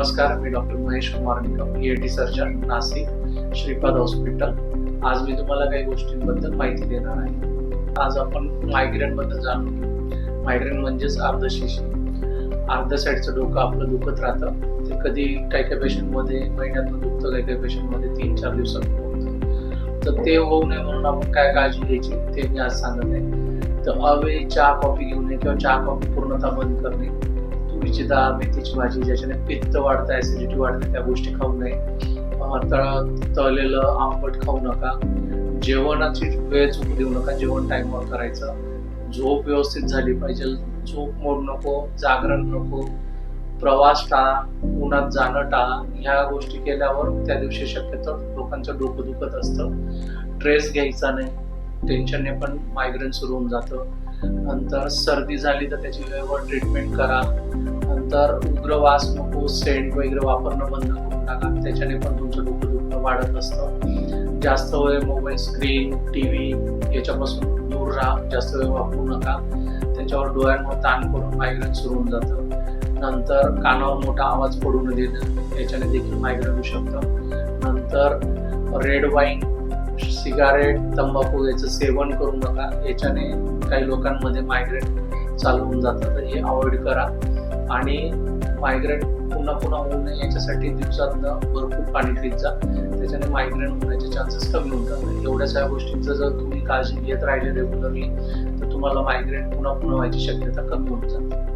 नमस्कार, मी doctor Mahesh Kumar Nikam, ENT surgeon, Nashik, Shripad hospital. आज मी तुम्हाला काही गोष्टींबद्दल माहिती देणार आहे. आज आपण मायग्रेन बद्दल जाणून घेऊ. मायग्रेन म्हणजेच अर्धशिशी. अर्ध्या साईडचं डोकं आपलं दुखत राहतं. ते कधी काही काही पेशंटमध्ये महिन्यातून दुखतं, काही काही पेशंटमध्ये 3-4 दिवसात होतं. तर ते होऊ नये म्हणून आपण काय काळजी घ्यायची ते मी आज सांगत आहे. तर अवेळी चहा कॉफी घेऊ नये किंवा चहा कॉफी पूर्णतः बंद करणे. तुरीची डाळ, मेथीची भाजी ज्याच्याने पित्त वाढतं, ऍसिडिटी वाढते, त्या गोष्टी खाऊ नये. तळलेलं आंबट खाऊ नका. जेवणाची वेळ चुकू देऊ नका. जेवण टाइमवर करायचं. झोप व्यवस्थित झाली पाहिजे. झोप मोड नको, जागरण नको, प्रवास टाळा, उन्हात जाणं टाळा. ह्या गोष्टी केल्यावर त्या दिवशी शक्यतो लोकांचं डोकं दुखत असतं. स्ट्रेस घ्यायचा नाही. टेन्शनने पण मायग्रेन सुरू होऊन जातं. नंतर सर्दी झाली तर त्याची वेळेवर ट्रीटमेंट करा. नंतर उग्र वास नको, सेंट वगैरे वापरणं बंद करून टाका. त्याच्याने पण तुमचं डोकं दुखणं वाढत असतं. जास्त वेळ मोबाईल स्क्रीन, टीव्ही याच्यापासून दूर राहा. जास्त वेळ वापरू नका. त्याच्यावर डोळ्यांवर ताण पडून मायग्रेन सुरू होऊन जातं. नंतर कानावर मोठा आवाज पडू न देणं, याच्याने देखील मायग्रेन होऊ शकतं. नंतर रेड वाईन, सिगारेट, तंबाखू याचं सेवन करू नका. याच्याने काही लोकांमध्ये मायग्रेन चालू होऊन जातं. तर हे अवॉइड करा. आणि मायग्रेन पुन्हा पुन्हा होऊ नये याच्यासाठी दिवसातनं भरपूर पाणी पीत जा. त्याच्याने मायग्रेन होण्याचे चान्सेस कमी होऊन जातात. एवढ्या सगळ्या गोष्टींचं जर तुम्ही काळजी घेत राहिले रेग्युलरली तर तुम्हाला मायग्रेन पुन्हा पुन्हा व्हायची शक्यता कमी होऊन जाते.